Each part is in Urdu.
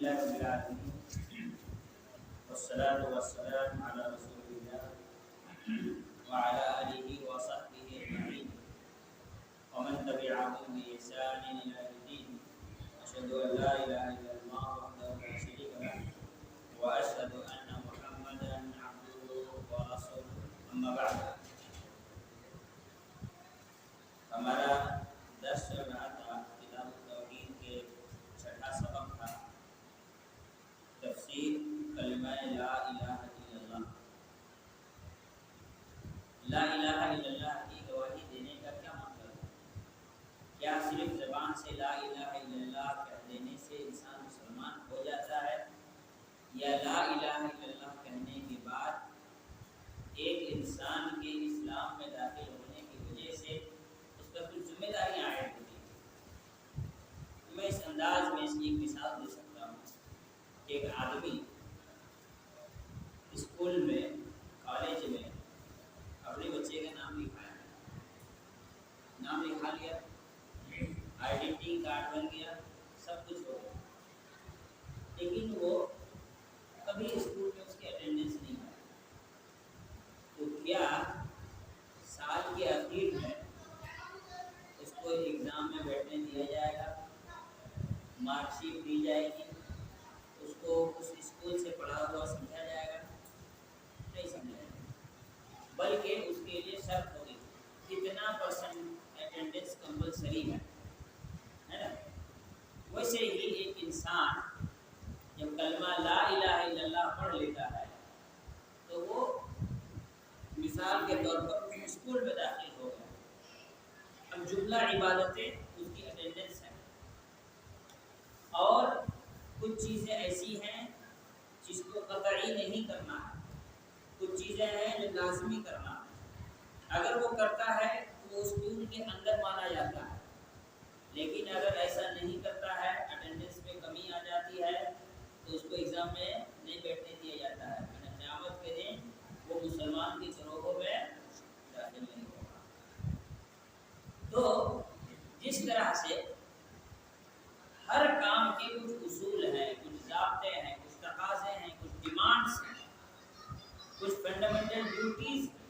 لله رب العالمين والصلاة والسلام على رسول الله وعلى آله وصحبه أجمعين ومن تبعهم بإحسان إلى يوم الدين. أشهد أن لا إله إلا الله وحده لا شريك له وأشهد أن محمدا عبده ورسوله. أما بعد، ہمارا درس چل رہا تھا کتاب التوحید کے چھٹا سبق تھا تفسیر کلمہ لا الہ الا اللہ. لا الہ الا اللہ کی گواہی دینے کا کیا مطلب ہے؟ کیا صرف زبان سے لا الہ الا اللہ کہہ دینے سے انسان مسلمان ہو جاتا ہے، یا لا الہ الا اللہ کہنے کے بعد ایک انسان کے اسلام میں داخل ہونے کی وجہ سے کچھ ذمہ داریاں عائد ہوتی ہیں؟ میں اس انداز میں اس کی ایک مثال دے سکتا ہوں. ایک آدمی اسکول میں کالج میں اپنے بچے کا نام لکھایا، نام لکھا لیا، آئیڈینٹی کارڈ بن گیا، سب کچھ ہو گیا، لیکن وہ کبھی اسکول میں اس کی اٹینڈنس نہیں آئی. تو کیا سال کے آخر میں کو ایگزام میں بیٹھنے دیا جائے گا، مارک شیٹ دی جائے گی، اس کو اس اسکول سے پڑھا ہوا سمجھا جائے گا؟ نہیں سمجھا جائے گا، بلکہ اس کے لیے شرط ہوگی کتنا % اٹینڈنس کمپلسری ہے نا. ویسے ہی ایک انسان جب کلمہ لا الہ الا اللہ پڑھ لیتا ہے تو وہ مثال کے طور پر اسکول میں داخل ہو گیا. اب جملہ عبادتیں اس کی اٹینڈنس ہے، اور کچھ چیزیں ایسی ہیں جس کو قطعی نہیں کرنا ہے، کچھ چیزیں ہیں جو لازمی کرنا ہے. اگر وہ کرتا ہے تو وہ اسکول کے اندر مانا جاتا ہے، لیکن اگر ایسا نہیں کرتا ہے، اٹینڈنس میں کمی آ جاتی ہے، تو اس کو ایگزام میں نہیں بیٹھنے دیا جاتا ہے. قیامت کے دن وہ مسلمان کی گروہوں میں داخل نہیں ہوگا. تو جس طرح سے ہر کام کے کچھ اصول ہیں، کچھ ضابطے ہیں، کچھ تقاضے ہیں، کچھ ڈیمانڈس ہیں، کچھ فنڈامنٹل ڈیوٹیز ہیں،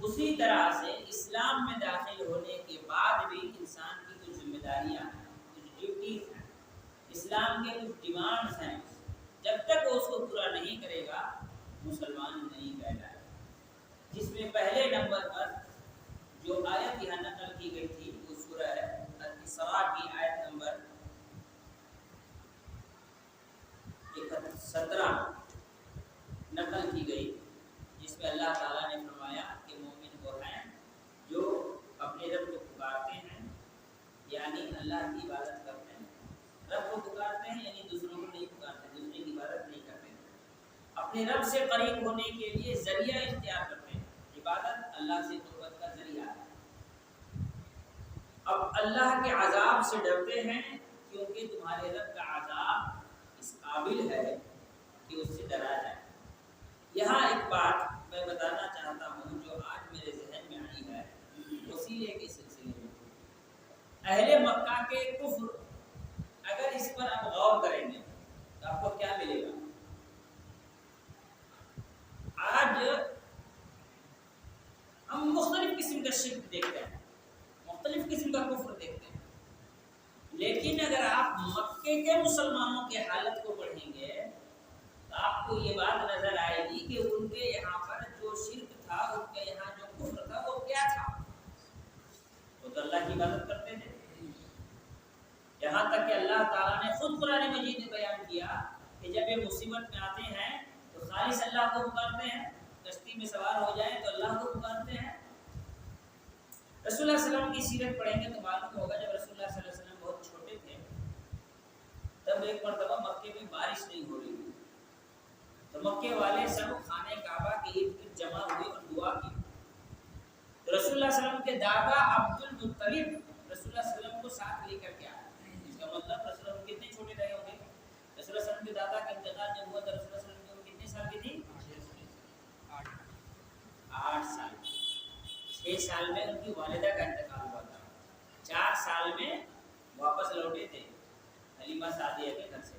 اسی طرح سے اسلام میں داخل ہونے کے بعد بھی انسان کی کچھ ذمہ داریاں ہیں، کچھ ڈیوٹیز ہیں، اسلام کے کچھ ڈیمانڈس ہیں. جب تک وہ اس کو پورا نہیں کرے گا مسلمان نہیں کہلائے گا. جس میں پہلے نمبر پر جو آیت یہاں نقل کی گئی تھی وہ سورہ الاسراء کی آیت نمبر 17 نقل کی گئی، جس میں اللہ تعالیٰ نے فرمایا کہ مومن وہ ہیں جو اپنے رب کو پکارتے ہیں، یعنی اللہ کی عبادت کرتے ہیں. رب کو پکارتے ہیں یعنی دوسروں کو نہیں پکارتے، دوسرے کی عبادت نہیں کرتے، اپنے رب سے قریب ہونے کے لیے ذریعہ اختیار کرتے ہیں. عبادت اللہ سے قربت کا ذریعہ ہے. اب اللہ کے عذاب سے ڈرتے ہیں کیونکہ تمہارے رب کا عذاب اس قابل ہے کہ اس سے ڈرا جائے. یہاں ایک بات میں بتانا چاہتا ہوں جو آج میرے ذہن میں آئی ہے وسیلے کے سلسلے میں. اہل مکہ کے کفر، اگر اس پر آپ غور کریں گے تو آپ کو کیا ملے گا؟ آج ہم مختلف قسم کا شرک دیکھتے ہیں، مختلف قسم کا کفر دیکھتے ہیں، لیکن اگر آپ مکے کے مسلمانوں کے حالت کو پڑھیں گے تو آپ کو یہ بات نظر آئے گی کہ ان کے یہاں پر جو شرک تھا، ان کے یہاں جو کفر تھا وہ کیا تھا؟ وہ تو اللہ کی عبادت کرتے تھے. یہاں تک کہ اللہ تعالیٰ نے خود قرآن مجید میں بیان کیا کہ جب یہ مصیبت میں آتے ہیں تو خالص اللہ کو پکارتے ہیں، کشتی میں سوار ہو جائیں تو اللہ کو پکارتے ہیں. رسول اللہ صلی اللہ علیہ وسلم کی سیرت پڑھیں گے تو معلوم ہوگا جب رسول اللہ صلی اللہ علیہ وسلم بہت چھوٹے تھے تب ایک مرتبہ مکے میں بارش نہیں ہو رہی تھی، تو مکے والے سب خانہ کعبہ کے ارد گرد جمع ہوئے اور دعا کی. تو رسول اللہ صلی اللہ علیہ وسلم کے دادا عبد المطلب رسول اللہ صلی اللہ علیہ وسلم کو ساتھ لے کر کے آئے. اس کا مطلب رسول اللہ کتنے چھوٹے رہے ہوں گے؟ رسول اللہ صلی اللہ علیہ وسلم کے دادا کا انتقال جب ہوا تو رسول اللہ صلی اللہ علیہ وسلم کتنے سال کی تھی؟ 8 سال. 6 سال میں ان کی والدہ کا انتقال ہوا تھا، 4 سال میں واپس لوٹے تھے حلیمہ سعدیہ کے گھر سے.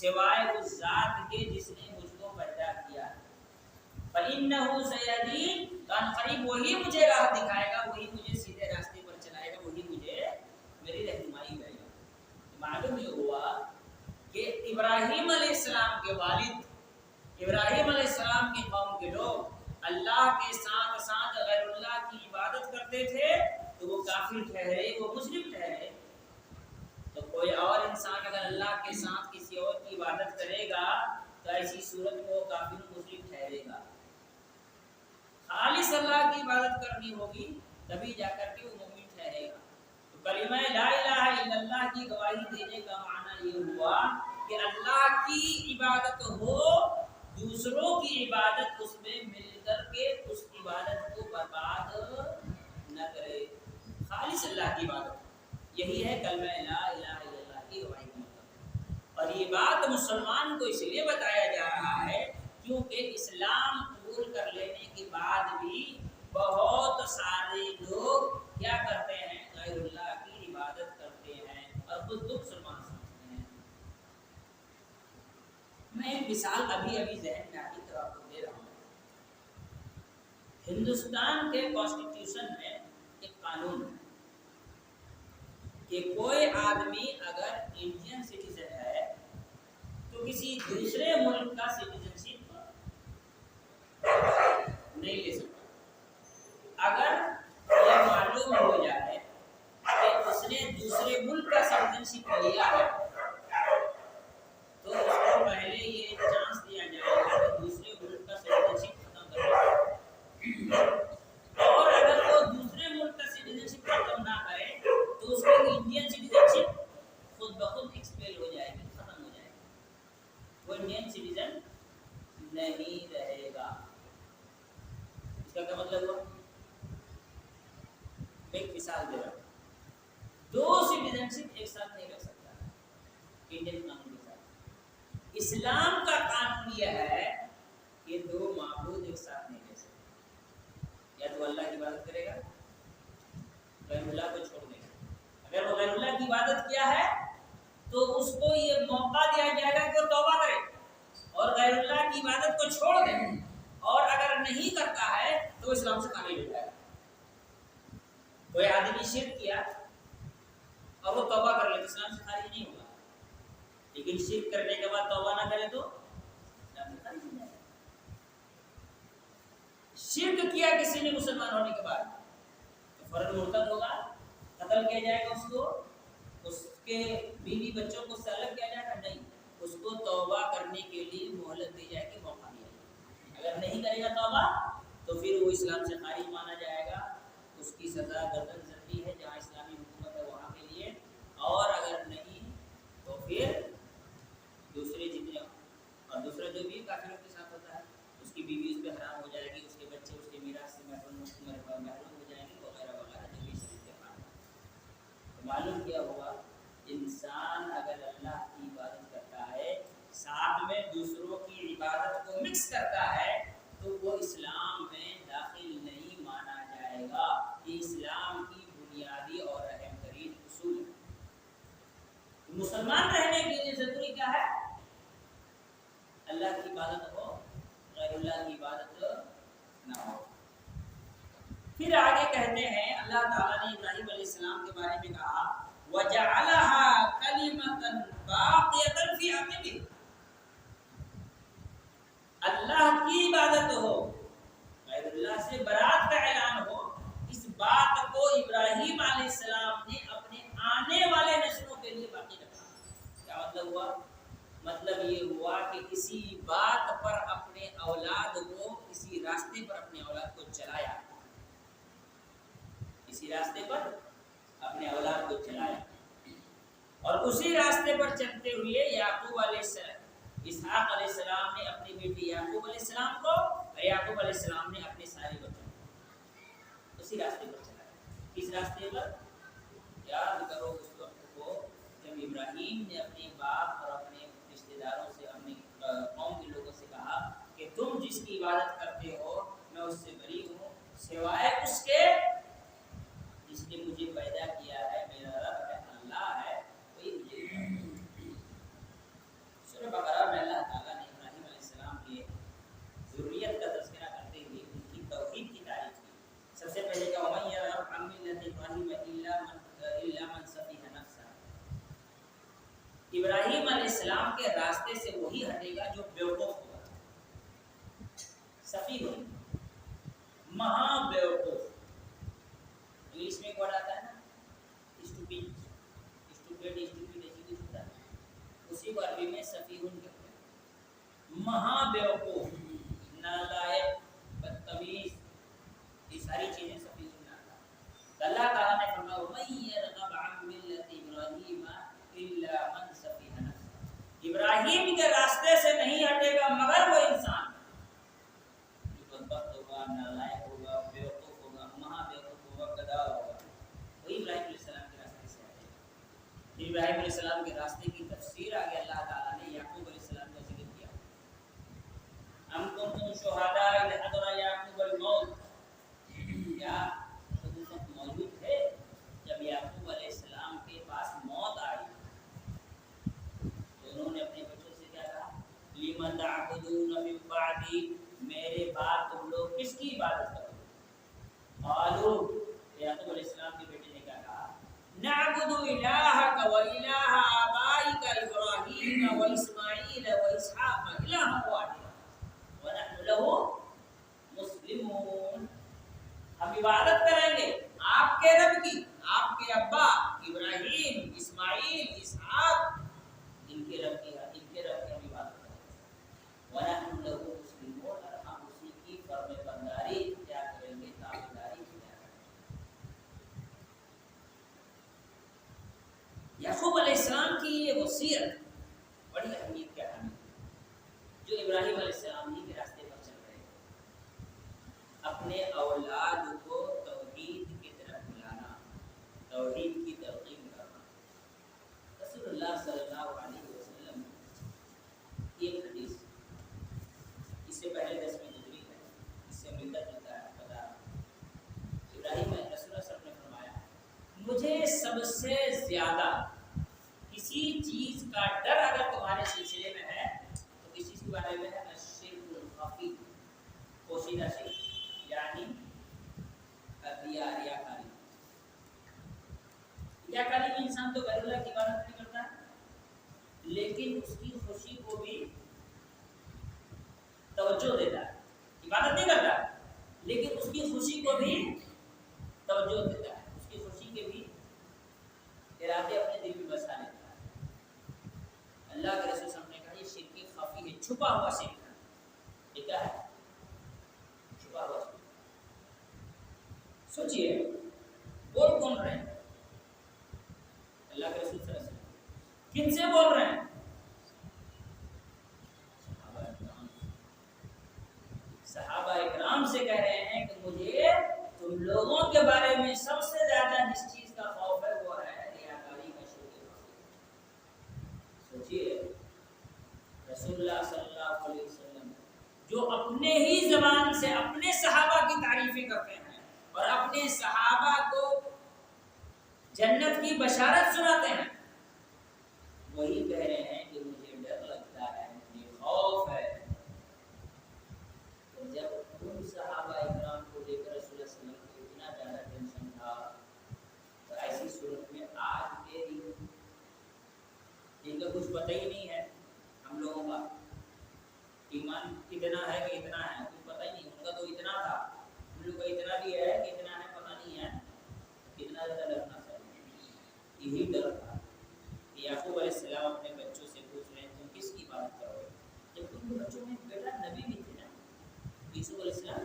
سوائے اس ذات کے جس نے مجھ کو پیدا کیا ہے۔ فَإِنَّهُ سَيَهْدِينِ، تو قریب وہی مجھے راہ دکھائے گا، وہی مجھے سیدھے راستے پر چلائے گا، وہی مجھے میری رہنمائی کرے گا۔ معلوم یہ ہوا کہ ابراہیم علیہ السلام کے والد، ابراہیم علیہ السلام کی قوم کے لوگ اللہ کے ساتھ ساتھ غیر اللہ کی عبادت کرتے تھے، تو وہ کافر ٹھہرے، وہ مشرک ٹھہرے۔ تو کوئی اور انسان اگر اللہ کے ساتھ کسی اور کی عبادت کرے گا تو ایسی صورت میں وہ کافر مشرک ٹھہرے گا۔ خالص اللہ کی عبادت کرنی ہوگی تبھی جا کر کے وہ مومن ٹھہرے گا۔ تو کلمہ لا الہ الا اللہ کی گواہی دینے کا معنی یہ ہوا کہ اللہ کی عبادت ہو، دوسروں کی عبادت اس میں مل کر کے اس عبادت کو برباد نہ کرے، خالص اللہ کی عبادت، یہی ہے کلمہ لا الہ الا اللہ کی گواہی کا مطلب۔ اور یہ بات مسلمان کو اس لیے بتایا جا رہا ہے کیونکہ اسلام قبول کر لینے کے بعد بھی بہت سارے لوگ کیا کرتے ہیں، غیر اللہ کی عبادت کرتے ہیں اور خود کو مسلمان سمجھتے ہیں۔ میں ایک مثال ابھی ذہن میں آئی تو آپ کو دے رہا ہوں۔ ہندوستان کے کانسٹیٹیوشن میں ایک قانون ہے کہ کوئی آدمی اگر انڈین سٹیزن ہے تو کسی دوسرے ملک کا سٹیزن شپ نہیں لے سکتا۔ اگر یہ معلوم ہو جائے کہ اس نے دوسرے ملک کا سٹیزن شپ لیا ہے تو اس کو پہلے یہ چانس دیا جائے گا کہ دوسرے ملک کا سٹیزن شپ ختم کر دے، اور اگر وہ دوسرے ملک کا سٹیزن شپ ختم نہ کرے تو اس کی انڈین سٹیزن شپ خود بخود ایکسپیل ہو جائے گی، ختم ہو جائے گی، وہ انڈین سٹیزن نہیں رہے گا۔ اس کا کیا مطلب ہوا؟ ایک مثال دے رہا ہوں، دو سٹیزن شپ ایک ساتھ نہیں رہ سکتا انڈین قانون کے ساتھ۔ اسلام کا قانون یہ ہے کہ دو معبود ایک ساتھ نہیں رہ سکتے، یا تو اللہ کی عبادت کرے گا، غیر اللہ کو چھوڑ دے گا۔ اگر وہ غیر اللہ کی عبادت کیا ہے تو اس کو یہ موقع دیا جائے گا کہ وہ توبہ کرے اور غیر اللہ کی عبادت کو چھوڑ دے، اور اگر نہیں کرتا ہے تو اسلام سے خارج ہو جائے گا۔ کوئی آدمی شرک کیا اور وہ توبہ کر لے تو اسلام سے خارج نہیں ہوگا، لیکن شرک کرنے کے بعد توبہ نہ کرے تو اسلام سے خارج ہو جائے گا۔ شرک کیا کسی نے مسلمان ہونے کے بعد تو فوراً مرتد ہوگا، قتل کیا جائے گا، اس کو، اس کے بیوی بچوں کو سے الگ کیا جائے گا؟ نہیں، اس کو توبہ کرنے کے لیے مہلت دی جائے گی، موقع دیا جائے گا۔ اگر نہیں کرے گا توبہ تو پھر وہ اسلام سے خارج مانا جائے گا، اس کی سزا گردن ضربی ہے جہاں اسلامی حکومت ہے وہاں کے لیے، اور اگر نہیں تو پھر دوسرے جتنے، اور دوسرا جو بھی کافروں کے ساتھ ہوتا ہے، اس کی بیوی اس پہ حرام ہو جائے گی، اس کے بچے اس کے میراث سے محروم ہو جائیں گے، وغیرہ وغیرہ جو بھی شریعت کے قانون۔ تو معلوم کیا ہوا، انسان اگر اللہ کی عبادت کرتا ہے ساتھ میں دوسروں کی عبادت کو مکس کرتا ہے تو وہ اسلام میں داخل نہیں مانا جائے گا۔ یہ اسلام کی بنیادی اور اہم ترین اصول ہے۔ مسلمان رہنے کے لیے ضروری کیا ہے؟ اللہ کی عبادت ہو، غیر اللہ کی عبادت نہ ہو۔ پھر آگے کہتے ہیں اللہ تعالیٰ نے ابراہیم علیہ السلام کے بارے میں کہا وَجَعَلَهَا كَلِمَةً بَاقِيَةً فِي عَقِبِهِ، اللہ کی عبادت ہو، غیر اللہ سے برات کا اعلان ہو، اس بات کو ابراہیم علیہ السلام نے اپنے آنے والے نسلوں کے لیے باقی رکھا۔ کیا مطلب ہوا؟ مطلب یہ ہوا کہ کسی بات پر اپنے اولاد کو، کسی راستے پر اپنے اولاد کو چلایا، کسی راستے پر اپنے اولاد کو چلایا، اور اسی راستے پر چلتے ہوئے یعقوب علیہ السلام، اسحاق علیہ السلام نے اپنی بیٹی یعقوب علیہ السلام کو، اور یعقوب علیہ السلام نے اپنے سارے بچوں کو اسی راستے پر چلایا۔ کس راستے پر؟ یاد کرو اس وقت کو جب ابراہیم نے اپنے باپ اور اپنے رشتہ داروں سے، اپنی قوم کے لوگوں سے کہا کہ تم جس کی عبادت کرتے ہو میں اس سے بری ہوں، سوائے اس کے جس نے مجھے پیدا کیا ہے، میرا رب ہے، اللہ ہے، وہی مجھے۔ سورہ ابراہیم علیہ السلام کے راستے سے وہی ہٹے گا جو بیوقوف ہوگا، سفیہ ہوگا، مہا بیوقوف۔ انگلش میں ایک ورڈ آتا ہے نا اسٹوپڈ، اسٹوپڈ ایسی کچھ ہوتا ہے، اسی کو عربی میں سفیہ کہتے ہیں، مہا بیوقوف، نالائق، بدتمیز، یہ ساری چیزیں سفیہ میں آتا ہے۔ اللہ تعالیٰ نے فرمایا وَمَن يَرْغَبْ عَن مِّلَّةِ إِبْرَاهِيمَ إِلَّا مَن سَفِهَ نَفْسَهُ، ابراہیم کے راستے سے نہیں ہٹے گا مگر وہ انسان جو بدبخت ہوگا، نالائق ہوگا، بیوقوف ہوگا، مہا بیوقوف ہوگا، گدھا ہوگا، وہی ابراہیم علیہ السلام کے راستے سے ہٹے گا۔ پھر ابراہیم علیہ السلام کے راستے کی تفسیر آگے اللہ تعالیٰ نے یعقوب علیہ السلام کا ذکر کیا، ام کنتم شہداء اذ حضر یعقوب الموت، کیا تم موجود تھے جب یعقوب علیہ السلام کے پاس موت آئی، تو انہوں نے اپنے بچوں سے کیا کہا، لِمَ تَعْبُدُونَ مِن بَعْدِي، میرے بعد تم لوگ کس کی عبادت کرو گے؟ قالوا، یعقوب علیہ السلام کے بیٹے نے کیا کہا، نعبد الہک و الہ آبائک ابراہیم و اسماعیل و اسحاق الہا واحدا ونحن له مسلمون، ہم عبادت کریں گے آپ کے رب کی، آپ کے ابا ابراہیم، اسماعیل، اسحاق، ان کے رب کی ہم عبادت کریں گے، وَنَحْنُ لَهُ مُسْلِمُونَ، اور ہم اسی کی فرم برداری کیا کریں گے، تابعداری کیا کریں گے۔ یعقوب علیہ السلام کی یہ وصیت بڑی اہمیت کا حامل ہے، جو ابراہیم علیہ السلام ہی کے راستے پر چل رہے ہیں، اپنے اولاد کو توحید کی طرف بلانا، توحید کی تلقین کرنا۔ رسول اللہ صلی اللہ علیہ وسلم کی ایک حدیث، اس سے پہلے 10ویں ہجری ہے، اس سے ملتا جلتا ہے، بتا ابراہیم رسول اللہ صلی اللہ علیہ وسلم نے فرمایا مجھے سب سے زیادہ کسی چیز کا ڈر اگر تمہارے سلسلے میں ہے تو کس چیز کے بارے میں ہے، الشرک الخفی، پوشیدہ شرک، یعنی ریاکاری۔ ریاکاری میں انسان تو غیر اللہ کی عبادت نہیں کرتا ہے لیکن اس کی خوشی کو بھی توجہ دیتا ہے، عبادت نہیں کرتا لیکن اس کی خوشی کو بھی توجہ دیتا ہے، اس کی خوشی کے بھی ارادے اپنے دل میں بسا لیتا ہے۔ اللہ کے رسول صلی اللہ علیہ وسلم نے کہا یہ شرک خفی ہے، چھپا ہوا شرک ہے۔ یہ کیا ہے؟ چھپا ہوا شرک۔ سوچئے بول کون رہے ہیں؟ اللہ کے رسول صلی اللہ علیہ وسلم کن سے بول رہے ہیں؟ صحابہ اکرام سے کہہ رہے ہیں کہ مجھے تم لوگوں کے بارے میں سب سے زیادہ جس چیز کا خوف ہے وہ ہے ریاکاری کا شرک۔ سوچئے رسول اللہ صلی اللہ علیہ وسلم جو اپنے ہی زبان سے اپنے صحابہ کی تعریفیں کرتے ہیں اور اپنے صحابہ کو جنت کی بشارت سناتے ہیں، وہی کہہ رہے ہیں کہ مجھے ڈر لگتا ہے، مجھے خوف ہے۔ جب ان صحابہ اکرام کو لے کر رسول اللہ صلی اللہ علیہ وسلم کو اتنا زیادہ ٹینشن تھا تو ایسی صورت میں آج کے دن جن کا کچھ پتہ ہی نہیں ہے، ہم لوگوں کا ایمان کتنا ہے کہ اتنا ہے کچھ پتہ ہی نہیں، ان کا تو اتنا تھا، ہم لوگ کا اتنا بھی ہے کہ اتنا ہے پتہ نہیں ہے، کتنا زیادہ ڈرنا چاہیے۔ یہی ڈر تھا کہ یعقوب علیہ السلام اپنے بچوں سے پوچھ رہے ہیں تم کس کی بات کرو گے، جب ان کے بچوں میں بیٹا نبی بھی تھے نا، یوسف علیہ السلام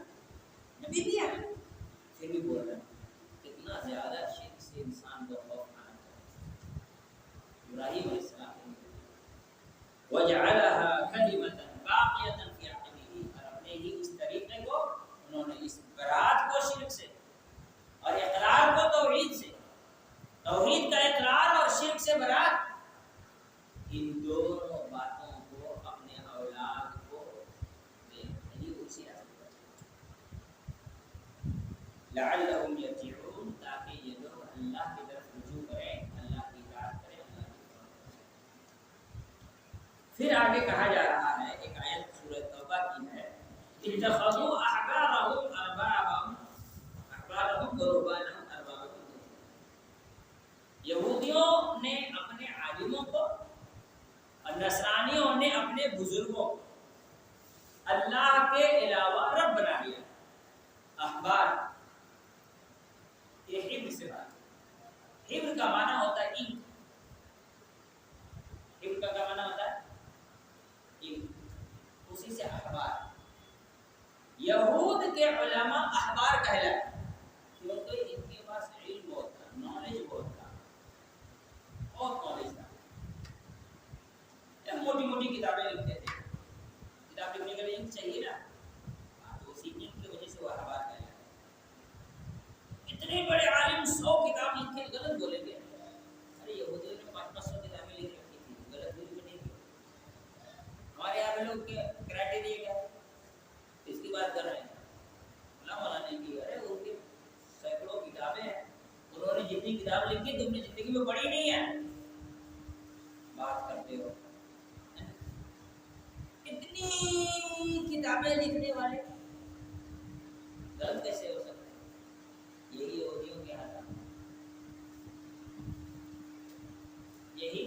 نبی بھی ہے، پھر بھی بول رہے ہیں کتنا زیادہ شرک سے انسان کو خوف کھانا چاہیے۔ ابراہیم علیہ السلام وَجَعَلَهَا كَلِمَةً بَاقِيَةً فِي عَقِبِهِ، اور اپنے ہی اس طریقے کو انہوں نے اس برات کو شرک سے اور اقرار کو توحید سے، توحید کا اقرار اور شرک سے برات، ان دونوں باتوں کو اپنے اولاد کو یعنی اسی راستے پر لعلہم یرجعون، تاکہ یہ لوگ اللہ کی طرف رجوع کریں، اللہ کی اطاعت کریں، اللہ کی اطاعت کریں۔ پھر آگے کہا جا رہا ہے، ایک آیت سورہ توبہ کی ہے، اتخذوا احبارهم ورهبانهم اربابا، یہودیوں نے اپنے عالموں کو نصرانیوں نے اپنے بزرگوں اللہ کے علاوہ رب بنا لیا. احبار یہ حبر سے بات. حبر کا معنی ہوتا ہے انک. حبر کا کیا معنی ہوتا ہے؟ انک. اسی سے احبار. یہود کے علماء احبار کہلاتے کیونکہ ان کے پاس علم بہت تھا, نالج بہت تھا, بہت نالج تھا. موٹی موٹی کتابیں لکھتے تھے. کتاب لکھنے کے لیے انک چاہیے نا, تو اسی انک کی وجہ سے وہ احبار کہلاتے. اتنے بڑے عالم 100 کتاب لکھے, غلط بولیں گے. ارے یہودیوں نے 500 کتابیں لکھ رکھی تھی, غلط بول نہیں کی. ہمارے یہاں لوگ کے کرائٹیریا کیا ہے, اس کی بات کر رہے ہیں. علماء نے کی, ارے ان کے سینکڑوں کتابیں ہیں, انہوں نے جتنی کتاب لکھی تم نے زندگی میں پڑھی نہیں ہے. بات کرتے ہو اتنی کتابیں لکھنے والے غلط کیسے ہو سکتے ہیں؟ یہی یہودیوں کے حال ہے. یہی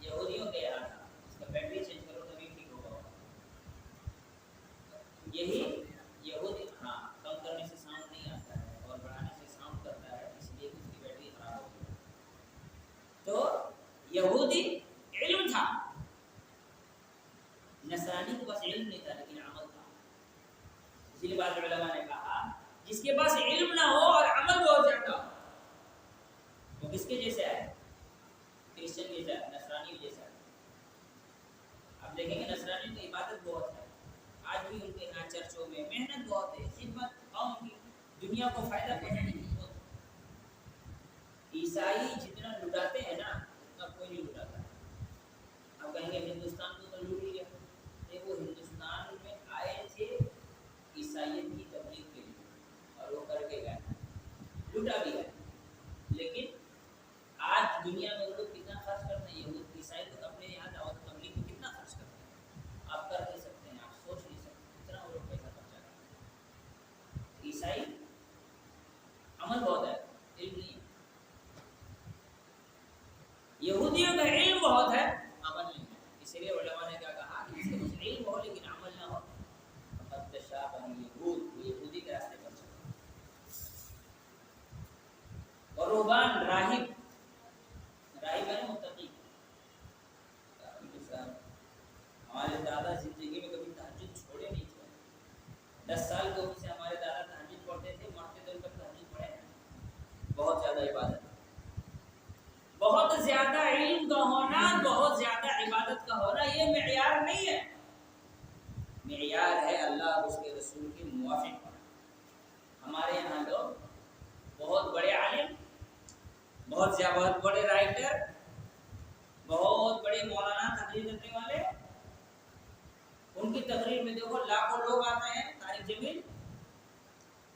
یہودیوں کے حال ہے. اس کا بیٹری چینج کرو تبھی ٹھیک ہوگا. یہی یہودی, ہاں کم کرنے سے ساؤنڈ نہیں آتا ہے اور بڑھانے سے ساؤنڈ کرتا ہے, اس لیے اس کی بیٹری خراب ہو گئی. تو یہودی علم تھا, نصرانی کے پاس علم نہیں تھا لیکن عمل تھا. اسی لیے بعض علماء نے کہا جس کے پاس علم نہ ہو اور عمل بہت زیادہ ہو وہ کس کے جیسے ہے؟ کرسچن جیسا ہے, نصرانی جیسا ہے. آپ دیکھیں گے نصرانی کی عبادت بہت ہے, آج بھی ان کے یہاں چرچوں میں محنت بہت ہے, خدمت قوم کی, دنیا کو فائدہ پہنچانے کی بہت. عیسائی جتنا لٹاتے ہیں نا اتنا کوئی نہیں لٹاتا. آپ کہیں گے ہندوستان کو تو لوٹ لیا. وہ ہندوستان میں آئے تھے عیسائیت کی تبلیغ کے لیے اور وہ کر کے گئے, لوٹا بھی گئے. لیکن آج دنیا میں وہ لوگ کتنا خرچ کرتے ہیں, یہود عیسائی تو اپنے یہاں دعوت تبلیغ میں کتنا خرچ کرتے ہیں. آپ کر نہیں سکتے ہیں, آپ سوچ نہیں سکتے کتنا وہ لوگ پیسہ خرچ کرتے ہیں. عیسائی عمل بہت ہے, علم نہیں. یہودیوں کا علم بہت ہے, عمل نہیں ہے. اسی لیے علماء نے کیا کہا کہ اس کے پاس علم ہو لیکن عمل نہ ہو, فقد تشابہ اليہود, وہ یہودی کے راستے پر چلا. اور رہبان, راہب, راہب ہے متقی. ہمارے دادا زندگی میں کبھی تہجد چھوڑے نہیں تھے. 10 سال کی عمر سے ہمارے دادا تہجد پڑھتے تھے, مرتے دم تک تہجد پڑھے ہیں. بہت زیادہ عبادت, بہت زیادہ علم کا ہونا, بہت زیادہ عبادت کا ہونا یہ معیار نہیں ہے. معیار ہے اللہ اور اس کے رسول کے موافق ہونا. ہمارے یہاں لوگ بہت بڑے عالم, بہت بڑے رائٹر, بہت بڑے مولانا تقریر کرنے والے, ان کی تقریر میں دیکھو لاکھوں لوگ آتے ہیں. طارق جمیل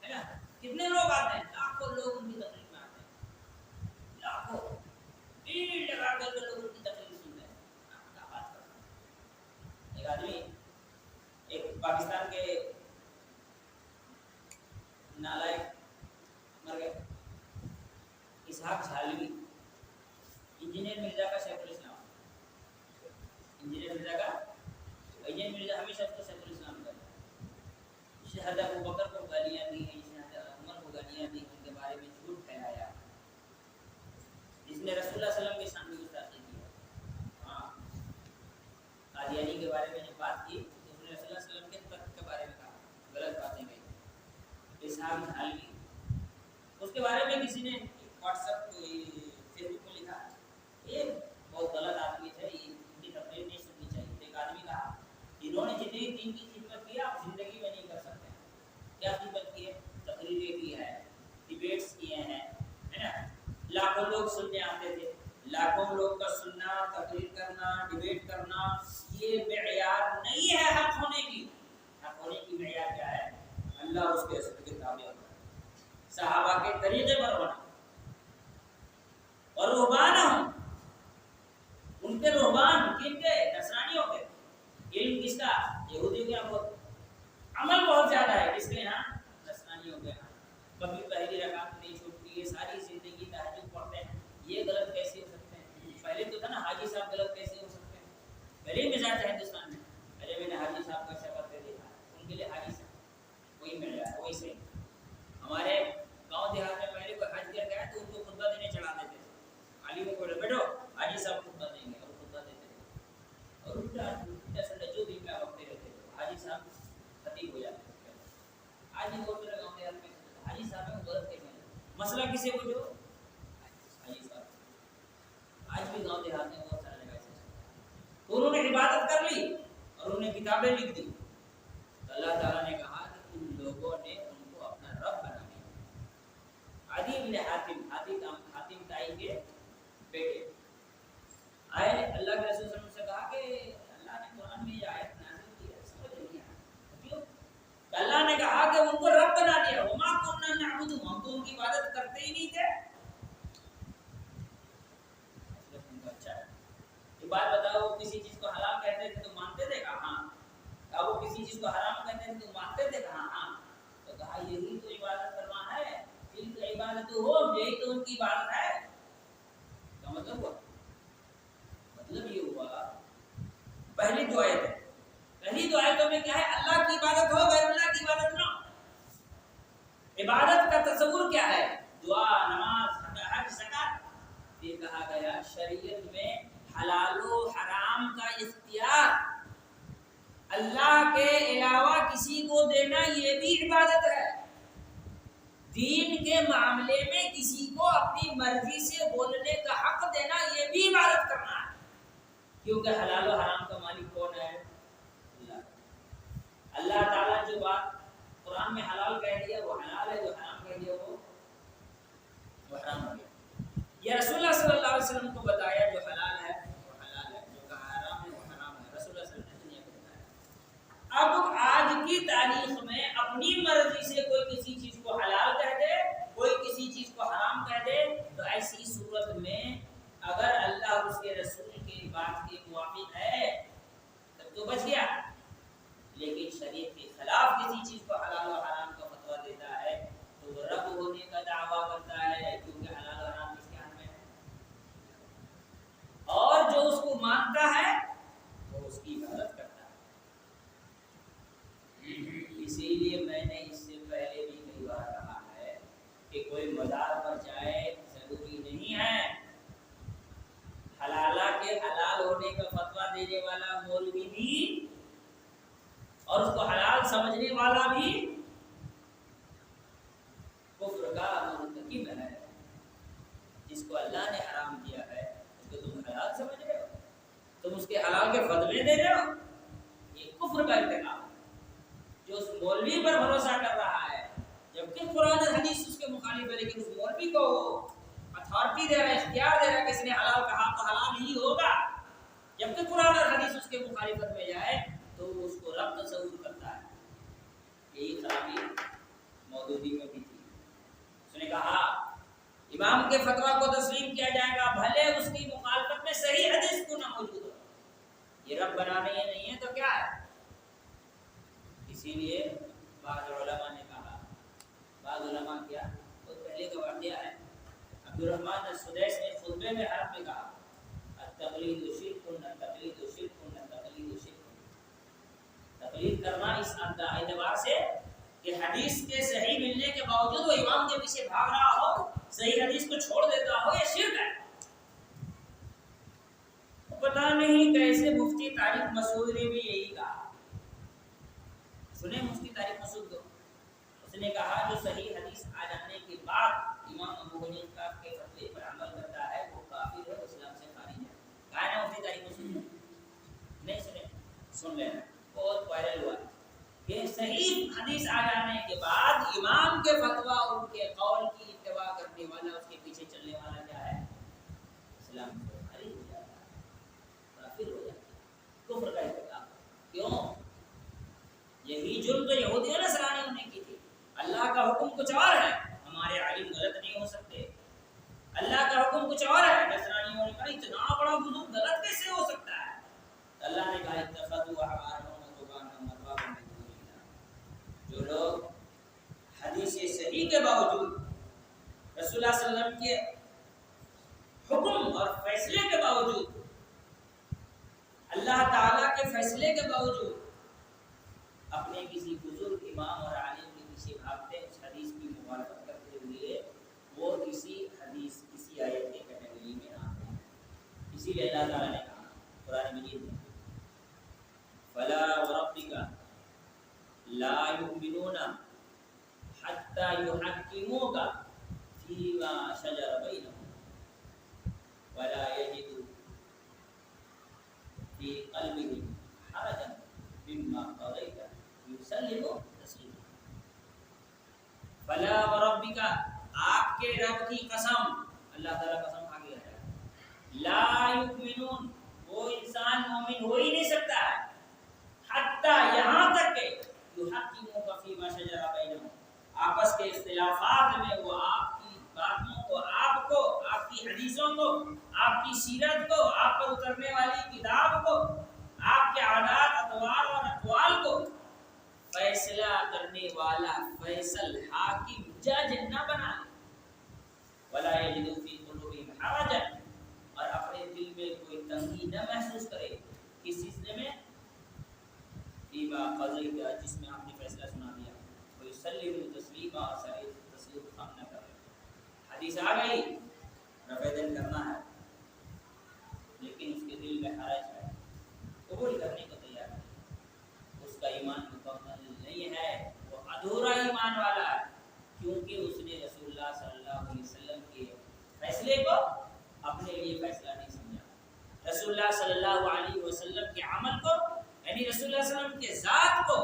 ہے نا, کتنے لوگ آتے ہیں, لاکھوں لوگ ان کی تقریر میں آتے ہیں. لاکھوں بھیڑ لگا کر کے لوگ ان کی تقریر سنتے ہیں. کیا بات کرتے ہیں. ایک آدمی, ایک پاکستان کے نالائق مر گئے, اسحاق جھالوی, انجینئر مرزا کا شیخ الاسلام. انجینئر مرزا کا, انجینئر مرزا ہمیشہ اس کو شیخ الاسلام کا. شہزادہ ابوبکر کو گالیاں دی ہیں, شہزادہ عمر کو گالیاں دی, ان کے بارے میں جھوٹ پھیلایا, جس نے رسول اللہ صلی اللہ علیہ وسلم کے سامنے گستاخی کی. ہاں, قادیانی کے بارے میں جب بات کی تو اس نے رسول اللہ صلی اللہ علیہ وسلم کے ترک کے بارے میں کہا, غلط باتیں کہی. اسحاق جھالوی, اس کے بارے میں کسی نے واٹس ایپ فیس بک پہ لکھا, یہ بہت غلط آدمی تھے, ان کی تقریر نہیں سننی چاہیے. ایک آدمی کہا انہوں نے جتنی دین کی خدمت کی آپ زندگی میں نہیں کر سکتے. کیا خدمت کی ہے؟ تقریریں کی ہے, ڈیبیٹس کیے ہیں, ہے نا. لاکھوں لوگ سننے آتے تھے. لاکھوں لوگ کا سننا, تقریر کرنا, ڈیبیٹ کرنا یہ معیار نہیں ہے حق ہونے کی. حق ہونے کی معیار کیا ہے؟ اللہ اس کے رسول کے تابع ہونا, صحابہ کے طریقے پر ہونا. اور رہبان ہوں, ان کے رہبان کن کے؟ نصرانیوں کے. علم کس کا؟ یہودیوں کے یہاں بہت, عمل بہت زیادہ ہے. کس کے یہاں؟ نصرانیوں کے یہاں. کبھی پہلی رکعت نہیں چھوٹتی, یہ ساری زندگی تہجد پڑھتے ہیں. یہ غلط کیسے ہو سکتے ہیں؟ پہلے تو تھا نا حاجی صاحب غلط کیسے ہو سکتے ہیں. پہلے مزاج ہے ہندوستان میں. ارے میں نے حاجی صاحب کا شکل پہ دیکھا، ان کے لیے حاجی صاحب وہی مل رہا ہے، وہی صحیح. ہمارے گاؤں دیہات میں پہلے کوئی حج کر گیا تو ان کو خطبہ دینے چڑھا دیتے تھے. علی کو بولے بیٹھو حاجی صاحب خطبہ دیں گے، اور خطبہ دیتے تھے. اور الٹا سنڈے جو بھی کا وقت رہتے تھے حاجی صاحب خطیب ہو جاتے تھے. آج بھی بہت سارے گاؤں دیہات میں حاجی صاحب میں غلط کہتے ہیں، مسئلہ کسے کو جو حاجی صاحب. آج بھی گاؤں دیہات میں بہت سارے جگہ ایسے چلتا ہے. تو انہوں نے عبادت کر لی اور انہوں نے کتابیں لکھ دی. اللہ تعالیٰ نے کہا کہ ان لوگوں نے ان کو اپنا رب بنا لیا. عدی بن حاتم تائی کے بیٹے آئے اللہ کے رسول صلی اللہ علیہ وسلم سے کہا کہ اللہ نے قرآن میں یہ آیت نازل کی ہے، سمجھ نہیں آیا کیوں؟ اللہ نے کہا کہ ان کو رب بنا دیا. وما كنا نعبدهم، ہم تو ان کی عبادت کرتے ہی نہیں تھے. اچھا یہ بات بتاؤ، وہ کسی چیز کو حلال کہتے تھے تو مانتے تھے؟ کہا ہاں. کہا وہ کسی چیز کو حرام کہتے تھے تو مانتے تھے؟ کہا ہاں. تو کہا یہی تو عبادت کرنا ہے، ان کی عبادت ہو، یہی تو ان کی عبادت ہے. کا مطلب ہوا، مطلب یہ ہوا پہلی دو آیت ہے، پہلی دو آیتوں میں کیا ہے؟ اللہ کی عبادت ہو، غیر اللہ کی عبادت نہ. عبادت کا تصور کیا ہے؟ دعا، نماز، حج، زکات. یہ کہا گیا شریعت میں حلال و حرام کا اختیار اللہ کے علاوہ کسی کو دینا یہ بھی عبادت ہے. دین کے معاملے میں کسی کو اپنی مرضی سے بولنے کا حق دینا یہ بھی عبادت کرنا ہے. کیونکہ حلال و حرام کا مالک کون ہے؟ اللہ. اللہ تعالیٰ جو بات قرآن میں حلال کہہ دیا وہ حلال ہے، جو حرام کہہ دیا وہ حرام ہو گیا. یہ رسول اللہ صلی اللہ علیہ وسلم کو بتایا جو حلال ہے وہ حلال ہے، جو کہا حرام ہے وہ حرام ہے. رسول اللہ صلی اللہ علیہ وسلم نے دنیا کو بتایا. اب آج کی تاریخ میں اپنی مرضی سے کوئی کسی چیز کو حلال کہہ دے، کوئی کسی چیز کو حرام کہہ دے، تو ایسی صورت میں اگر اللہ اور اس کے رسول کی بات کے موافق ہے تب تو بچ گیا. لیکن شریعت کے خلاف کسی چیز کو حلال و حرام کا فتویٰ دیتا ہے تو وہ رب ہونے کا دعویٰ کرتا ہے، کیونکہ حلال و حرام اس کے ہاتھ میں ہے. اور جو اس کو مانتا ہے وہ اس کی عبادت کرتا ہے. اسی لیے میں نے اس سے پہلے بھی کئی بار کہا ہے کہ کوئی مزار پر جائے ضروری نہیں ہے. حلالہ کے حلال ہونے کا فتویٰ دینے والا مولوی بھی اور اس کو حلال سمجھنے والا بھی کفر کا مرتکب ہے. جس کو اللہ نے حرام کیا ہے اس کو تم حلال سمجھ رہے ہو، تم اس کے حلال کے فتوے دے رہے ہو، یہ کفر کا ارتکاب ہے. جو اس مولوی پر بھروسہ کر رہا ہے جبکہ قرآن اور حدیث اس کے مخالف ہے، لیکن اس مولوی کو اتھارٹی دے رہا ہے، اختیار دے رہا ہے کہ اس نے حلال کہا تو حلال ہی ہوگا، جبکہ قرآن اور حدیث اس کے مخالفت میں جائے تو اس کو رب تصور کرتا ہے. یہی خرابی مودودی میں بھی تھی. اس نے کہا امام کے فتویٰ کو تسلیم کیا جائے گا بھلے اس کی مخالفت میں صحیح حدیث کو نہ موجود ہو. یہ رب بنانے یہ نہیں ہے تو کیا ہے؟ اسی لیے بعض علماء نے کہا، بعض علماء کیا تو پہلے کا واقعہ ہے. عبدالرحمن السدیس نے خطبے میں عرب میں کہا التقلید شرک، التقلید شرک، التقلید شرک. تقلید کرنا اس اعتبار سے کہ حدیث کے صحیح ملنے کے باوجود وہ امام کے پیچھے بھاگ رہا ہو، صحیح حدیث کو چھوڑ دیتا ہو، یہ شرک ہے. پتہ نہیں کیسے مفتی طارق مسعود نے بھی یہی کہا. سنیں مفتی طارق مسعود کو، اس نے کہا جو صحیح حدیث آ جانے کے بعد امام ابو حنیفہ کے فتوے پر عمل کرتا ہے وہ کافر ہے، اسلام سے خارج ہے. کہا ہے نا مفتی طارق مسعود؟ نہیں سنے؟ سن لینا، بہت وائرل ہوا کہ صحیح حدیث آ جانے کے بعد امام کے فتویٰ اور ان کے قول کی اتباع کرنے والا، اس کے پیچھے چلنے والا کیا ہے؟ اسلام سے خارج ہو جاتا ہے، کافر ہو جاتا ہے، کفر کا ارتکاب. کیوں؟ یہی جرم تو یہودیوں نے نصرانیوں نے کی تھی. اللہ کا حکم کچھ اور ہے، ہمارے عالم غلط نہیں ہو سکتے. اللہ کا حکم کچھ اور ہے، نصرانیوں نے کہا اتنا بڑا بزرگ غلط کیسے ہو سکتا ہے؟ اللہ نے کہا اتخذوا احبارهم ورهبانهم اربابا من دون الله. جو لوگ حدیث صحیح کے باوجود، رسول اللہ صلی اللہ علیہ وسلم کے حکم اور فیصلے کے باوجود اللہ تعالی فیصلے کے باوجود اپنے کسی بزرگ امام اور عالم کے پیچھے بھاگتے ہیں، اس حدیث کی مخالفت کرتے ہوئے، وہ کسی حدیث کسی آیت کے کیٹیگری میں آتے ہیں۔ اسی لیے اللہ تعالیٰ نے کہا قرآن مجید میں فلا وربک لا یؤمنون حتی یحکموک فیما شجر بینہم ولا یجدوا فی قلبہم حرجا مما قضیت ویسلموا تسلیما۔ فلا وربک، آپ کے رب کی قسم، اللہ تعالیٰ قسم کھا کے ہے، لا یؤمنون، وہ انسان مومن ہو ہی نہیں سکتا ہے، حتی یہاں تک کہ یحکموک فیما شجر بینہم، آپس کے اختلافات میں وہ آپ کی باتوں کو، آپ کی حدیثوں کو، آپ کی سیرت کو، آپ پر اترنے والی کتاب کو، آپ کے عادات، اطوار اور اقوال کو فیصلہ کرنے والا، فیصل، حاکم، جج نہ بنا لے، ولا یجدوا فی قلوبہم حرجا، اور اپنے دل میں کوئی تنگی نہ محسوس کرے کس چیز میں، فیما قضیت، جس میں آپ نے فیصلہ سنا دیا، ویسلموا تسلیما، تسلیم خام نہ کرے۔ حدیث آ گئی، رفع دل کرنا ہے، لیکن اس کے دل میں حرج ہے، قبول کرنے کو تیار ہے، اس کا ایمان مکمل نہیں ہے، وہ ادھورا ایمان والا ہے، کیونکہ اس نے رسول اللہ صلی اللہ علیہ وسلم کے فیصلے کو اپنے لیے فیصلہ نہیں سمجھا، رسول اللہ صلی اللہ علیہ وسلم کے عمل کو، یعنی رسول اللہ صلی اللہ علیہ وسلم کے ذات کو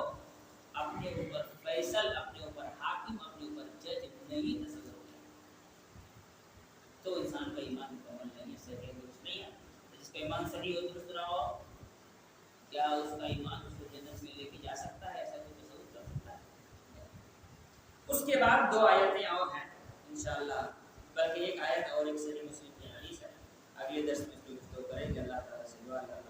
اپنے اوپر فیصل، اپنے اوپر حاکم، اپنے اوپر جج نہیں تصور کیا، تو انسان کا ایمان مکمل نہیں ہے، صحیح درست نہیں ہے۔ جس کا ایمان صحیح اور درست نہ ہو، کیا اس کا ایمان اس کو جنت میں لے کے جا سکتا ہے؟ ایسا کوئی تصور کر سکتا ہے؟ اس کے بعد دو آیتیں اور ہیں انشاءاللہ، بلکہ ایک آیت اور ایک صحیح مسلم کی حدیث ہے، اگلے درس میں اس کو گفتگو کریں گے۔ اللہ تعالیٰ سے دعا ہے